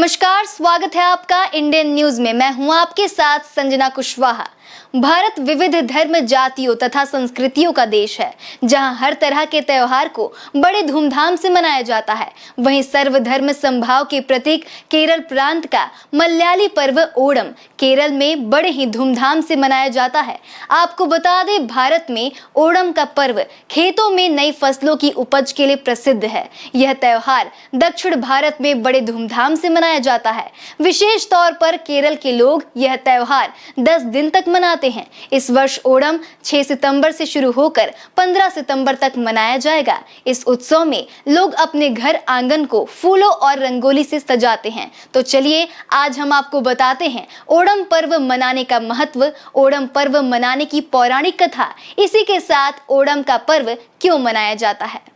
नमस्कार, स्वागत है आपका इंडियन न्यूज में। मैं हूं आपके साथ संजना कुशवाहा। भारत विविध धर्म, जातियों तथा संस्कृतियों का देश है, जहां हर तरह के त्योहार को बड़े धूमधाम से मनाया जाता है। वहीं सर्वधर्म समभाव के प्रतीक केरल प्रांत का मलयाली पर्व ओणम केरल में बड़े ही धूमधाम से मनाया जाता है। आपको बता दें, भारत में ओणम का पर्व खेतों में नई फसलों की उपज के लिए प्रसिद्ध है। यह त्योहार दक्षिण भारत में बड़े धूमधाम से मनाया जाता है। विशेष तौर पर केरल के लोग यह त्योहार 10 दिन तक मनाते हैं। इस वर्ष ओणम 6 सितंबर से शुरू होकर 15 सितंबर तक मनाया जाएगा। इस उत्सव में लोग अपने घर आंगन को फूलों और रंगोली से सजाते हैं। तो चलिए आज हम आपको बताते हैं ओणम पर्व मनाने का महत्व, ओणम पर्व मनाने की पौराणिक कथा, इसी के साथ ओणम का पर्व क्यों मनाया जाता है।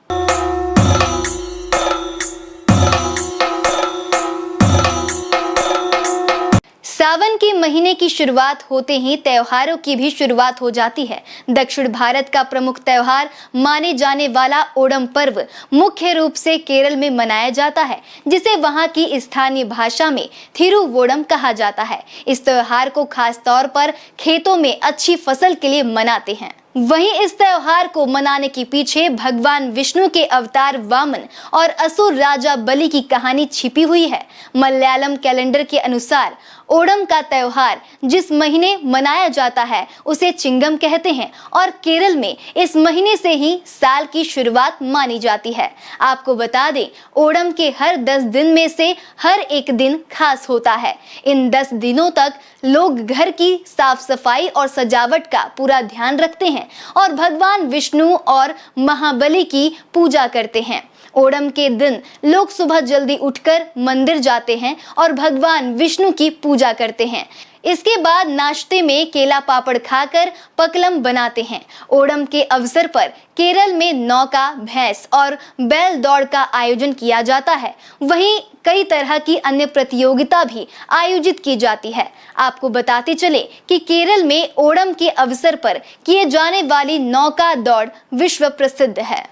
सावन के महीने की शुरुआत होते ही त्योहारों की भी शुरुआत हो जाती है। दक्षिण भारत का प्रमुख त्योहार माने जाने वाला ओणम पर्व मुख्य रूप से केरल में मनाया जाता है, जिसे वहां की स्थानीय भाषा में थिरुवोणम कहा जाता है। इस त्योहार को खास तौर पर खेतों में अच्छी फसल के लिए मनाते हैं। वहीं इस त्योहार को मनाने के पीछे भगवान विष्णु के अवतार वामन और असुर राजा बलि की कहानी छिपी हुई है। मलयालम कैलेंडर के अनुसार ओणम का त्योहार जिस महीने मनाया जाता है उसे चिंगम कहते हैं और केरल में इस महीने से ही साल की शुरुआत मानी जाती है। आपको बता दें, ओणम के हर 10 दिन में से हर एक दिन खास होता है। इन 10 दिनों तक लोग घर की साफ सफाई और सजावट का पूरा ध्यान रखते हैं और भगवान विष्णु और महाबली की पूजा करते हैं। ओणम के दिन लोग सुबह जल्दी उठकर मंदिर जाते हैं और भगवान विष्णु की पूजा करते हैं। इसके बाद नाश्ते में केला पापड़ खाकर पकलम बनाते हैं। ओणम के अवसर पर केरल में नौका, भैंस और बैल दौड़ का आयोजन किया जाता है। वहीं कई तरह की अन्य प्रतियोगिता भी आयोजित की जाती है। आपको बताते चले कि केरल में ओणम के अवसर पर किए जाने वाली नौका दौड़ विश्व प्रसिद्ध है।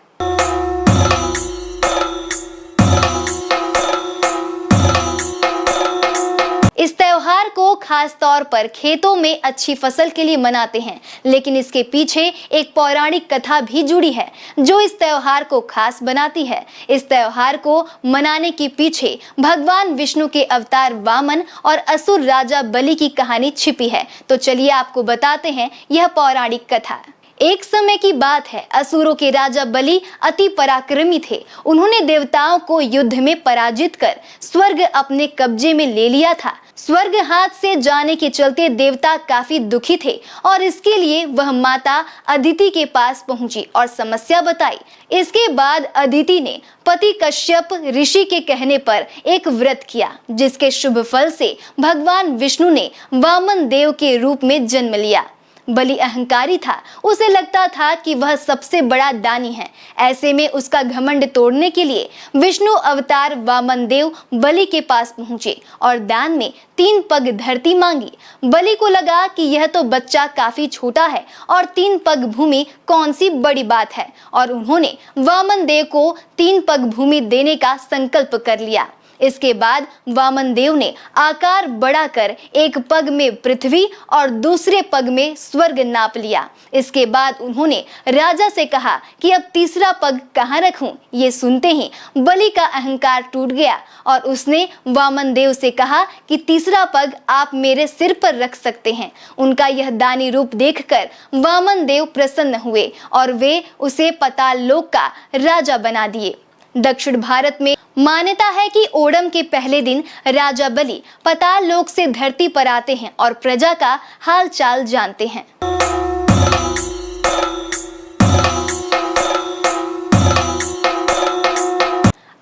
इस त्योहार को खास तौर पर खेतों में अच्छी फसल के लिए मनाते हैं, लेकिन इसके पीछे एक पौराणिक कथा भी जुड़ी है जो इस त्योहार को खास बनाती है। इस त्योहार को मनाने के पीछे भगवान विष्णु के अवतार वामन और असुर राजा बलि की कहानी छिपी है। तो चलिए आपको बताते हैं यह पौराणिक कथा। एक समय की बात है, असुरों के राजा बलि अति पराक्रमी थे। उन्होंने देवताओं को युद्ध में पराजित कर स्वर्ग अपने कब्जे में ले लिया था। स्वर्ग हाथ से जाने के चलते देवता काफी दुखी थे और इसके लिए वह माता अदिति के पास पहुंची और समस्या बताई। इसके बाद अदिति ने पति कश्यप ऋषि के कहने पर एक व्रत किया, जिसके शुभ फल से भगवान विष्णु ने वामन देव के रूप में जन्म लिया। बलि अहंकारी था, उसे लगता था कि वह सबसे बड़ा दानी है। ऐसे में उसका घमंड तोड़ने के लिए विष्णु अवतार वामन देव बलि के पास पहुंचे और दान में 3 पग धरती मांगी। बलि को लगा कि यह तो बच्चा काफी छोटा है और 3 पग भूमि कौन सी बड़ी बात है, और उन्होंने वामन देव को 3 पग भूमि देने का संकल्प कर लिया। इसके बाद वामन देव ने आकार बढ़ाकर एक पग में पृथ्वी और दूसरे पग में स्वर्ग नाप लिया। इसके बाद उन्होंने राजा से कहा कि अब तीसरा पग कहाँ रखूं। ये सुनते ही बलि का अहंकार टूट गया और उसने वामन देव से कहा कि तीसरा पग आप मेरे सिर पर रख सकते हैं। उनका यह दानी रूप देखकर वामन देव प्रसन्न हुए और वे उसे पाताल लोक का राजा बना दिए। दक्षिण भारत में मान्यता है कि ओणम के पहले दिन राजा बलि पाताल लोक से धरती पर आते हैं और प्रजा का हाल चाल जानते हैं।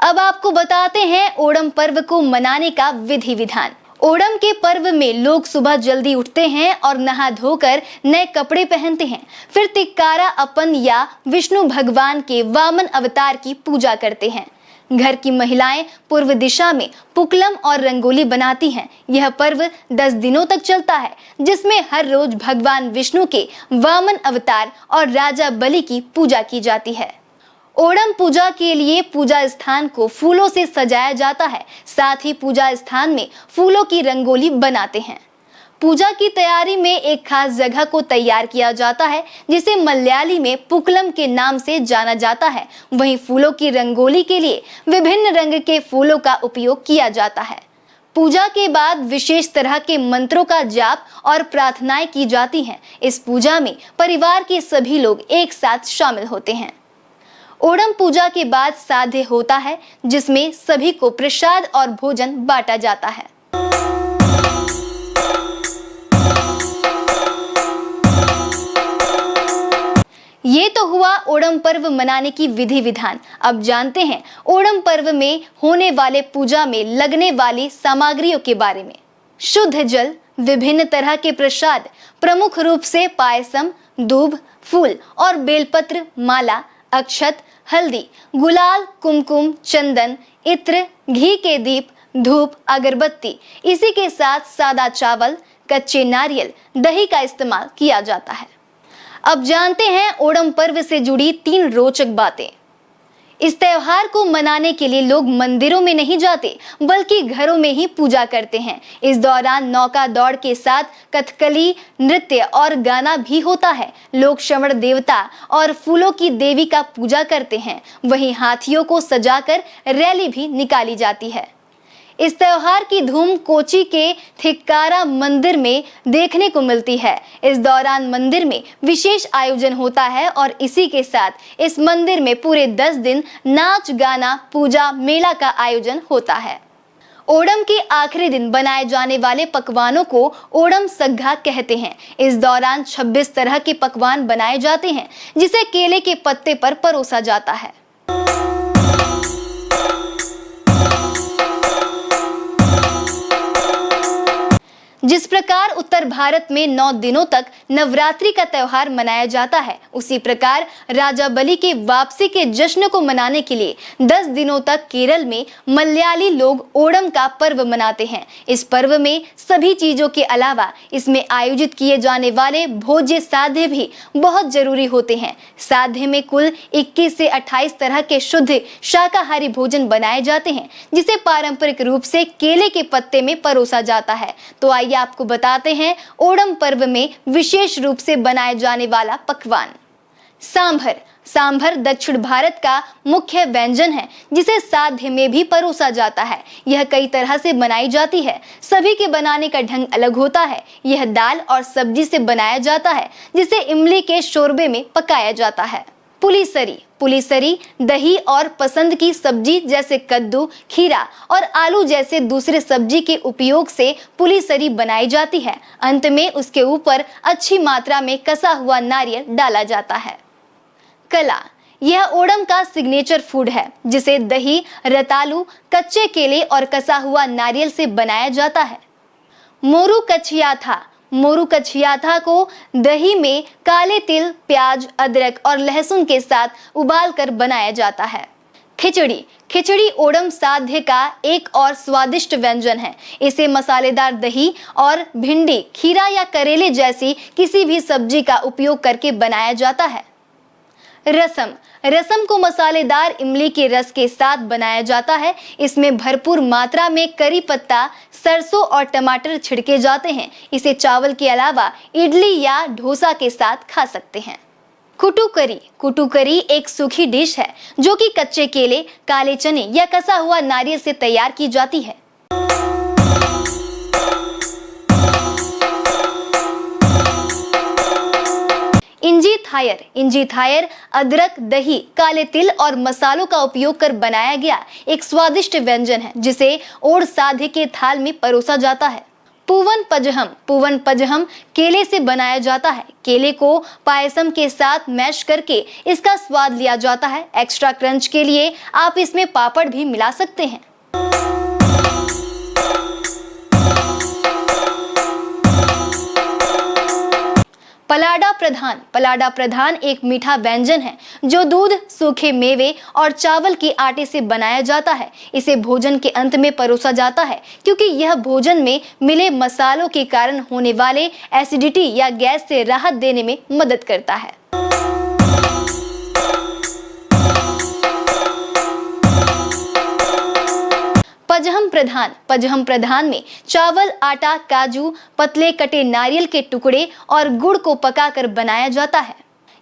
अब आपको बताते हैं ओणम पर्व को मनाने का विधि विधान। ओणम के पर्व में लोग सुबह जल्दी उठते हैं और नहा धोकर नए कपड़े पहनते हैं। फिर तिक्कारा अपन या विष्णु भगवान के वामन अवतार की पूजा करते हैं। घर की महिलाएं पूर्व दिशा में पुकलम और रंगोली बनाती हैं। यह पर्व 10 दिनों तक चलता है, जिसमें हर रोज भगवान विष्णु के वामन अवतार और राजा बलि की पूजा की जाती है। ओणम पूजा के लिए पूजा स्थान को फूलों से सजाया जाता है। साथ ही पूजा स्थान में फूलों की रंगोली बनाते हैं। पूजा की तैयारी में एक खास जगह को तैयार किया जाता है जिसे मलयाली में पुक्कलम के नाम से जाना जाता है। वहीं फूलों की रंगोली के लिए विभिन्न रंग के फूलों का उपयोग किया जाता है। पूजा के बाद विशेष तरह के मंत्रों का जाप और प्रार्थनाएं की जाती हैं। इस पूजा में परिवार के सभी लोग एक साथ शामिल होते हैं। ओणम पूजा के बाद साध्य होता है जिसमें सभी को प्रसाद और भोजन बांटा जाता है। ये तो हुआ ओणम पर्व मनाने की विधि विधान। अब जानते हैं ओणम पर्व में होने वाले पूजा में लगने वाली सामग्रियों के बारे में। शुद्ध जल, विभिन्न तरह के प्रसाद, प्रमुख रूप से पायसम, दूब, फूल और बेलपत्र, माला, अक्षत, हल्दी, गुलाल, कुमकुम, चंदन, इत्र, घी के दीप, धूप, अगरबत्ती। इसी के साथ सादा चावल, कच्चे नारियल, दही का इस्तेमाल किया जाता है। अब जानते हैं ओणम पर्व से जुड़ी 3 रोचक बातें। इस त्योहार को मनाने के लिए लोग मंदिरों में नहीं जाते बल्कि घरों में ही पूजा करते हैं। इस दौरान नौका दौड़ के साथ कथकली, नृत्य और गाना भी होता है। लोग श्रवण देवता और फूलों की देवी का पूजा करते हैं। वहीं हाथियों को सजाकर रैली भी निकाली जाती है। इस त्योहार की धूम कोची के थिक्कारा मंदिर में देखने को मिलती है। इस दौरान मंदिर में विशेष आयोजन होता है और इसी के साथ इस मंदिर में पूरे 10 दिन नाच, गाना, पूजा, मेला का आयोजन होता है। ओणम के आखिरी दिन बनाए जाने वाले पकवानों को ओणम सग्गा कहते हैं। इस दौरान 26 तरह के पकवान बनाए जाते हैं जिसे केले के पत्ते पर परोसा जाता है। जिस प्रकार उत्तर भारत में 9 दिनों तक नवरात्रि का त्योहार मनाया जाता है, उसी प्रकार राजा बलि के वापसी के जश्न को मनाने के लिए 10 दिनों तक केरल में मलयाली लोग ओणम का पर्व मनाते हैं। इस पर्व में सभी चीजों के अलावा इसमें आयोजित किए जाने वाले भोज्य साध्य भी बहुत जरूरी होते हैं। साध्य में कुल 21 से 28 तरह के शुद्ध शाकाहारी भोजन बनाए जाते हैं जिसे पारंपरिक रूप से केले के पत्ते में परोसा जाता है। तो आइए आपको बताते हैं ओणम पर्व में विशेष रूप से बनाए जाने वाला पकवान। सांभर। सांभर दक्षिण भारत का मुख्य व्यंजन है जिसे साध्य में भी परोसा जाता है। यह कई तरह से बनाई जाती है। सभी के बनाने का ढंग अलग होता है। यह दाल और सब्जी से बनाया जाता है जिसे इमली के शोरबे में पकाया जाता है। पुलिसरी। पुलिसरी दही और पसंद की सब्जी जैसे कद्दू, खीरा और आलू जैसे दूसरे सब्जी के उपयोग से पुलिसरी बनाई जाती है। अंत में उसके ऊपर अच्छी मात्रा में कसा हुआ नारियल डाला जाता है। कला। यह ओणम का सिग्नेचर फूड है जिसे दही, रतालू, कच्चे केले और कसा हुआ नारियल से बनाया जाता है। मोरू कछियाथा। मोरू कछियाथा को दही में काले तिल, प्याज, अदरक और लहसुन के साथ उबालकर बनाया जाता है। खिचड़ी। खिचड़ी ओणम साध्य का एक और स्वादिष्ट व्यंजन है। इसे मसालेदार दही और भिंडी, खीरा या करेले जैसी किसी भी सब्जी का उपयोग करके बनाया जाता है। रसम। रसम को मसालेदार इमली के रस के साथ बनाया जाता है। इसमें भरपूर मात्रा में करी पत्ता, सरसों और टमाटर छिड़के जाते हैं। इसे चावल के अलावा इडली या डोसा के साथ खा सकते हैं। कुटुकरी। कुटुकरी एक सूखी डिश है जो कि कच्चे केले, काले चने या कसा हुआ नारियल से तैयार की जाती है। इंजी थायर। इंजी थायर अदरक, दही, काले तिल और मसालों का उपयोग कर बनाया गया एक स्वादिष्ट व्यंजन है जिसे ओण साध्य के थाल में परोसा जाता है। पूवन पजहम। पूवन पजहम केले से बनाया जाता है। केले को पायसम के साथ मैश करके इसका स्वाद लिया जाता है। एक्स्ट्रा क्रंच के लिए आप इसमें पापड़ भी मिला सकते हैं। पलाडा प्रधान। पलाडा प्रधान एक मीठा व्यंजन है जो दूध, सूखे मेवे और चावल के आटे से बनाया जाता है। इसे भोजन के अंत में परोसा जाता है क्योंकि यह भोजन में मिले मसालों के कारण होने वाले एसिडिटी या गैस से राहत देने में मदद करता है। प्रधान पजहम प्रधान में चावल, आटा, काजू, पतले कटे नारियल के टुकड़े और गुड़ को पकाकर बनाया जाता है।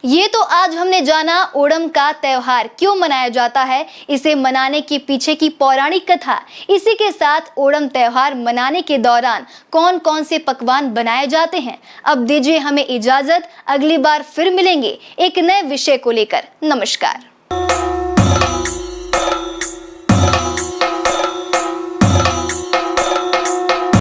ये तो आज हमने जाना ओणम का त्योहार क्यों मनाया जाता है, इसे मनाने के पीछे की पौराणिक कथा। इसी के साथ ओणम त्योहार मनाने के दौरान कौन कौन से पकवान बनाए जाते हैं। अब दीजिए हमें इजाजत, अगली बार फिर मिलेंगे एक नए विषय को लेकर। नमस्कार।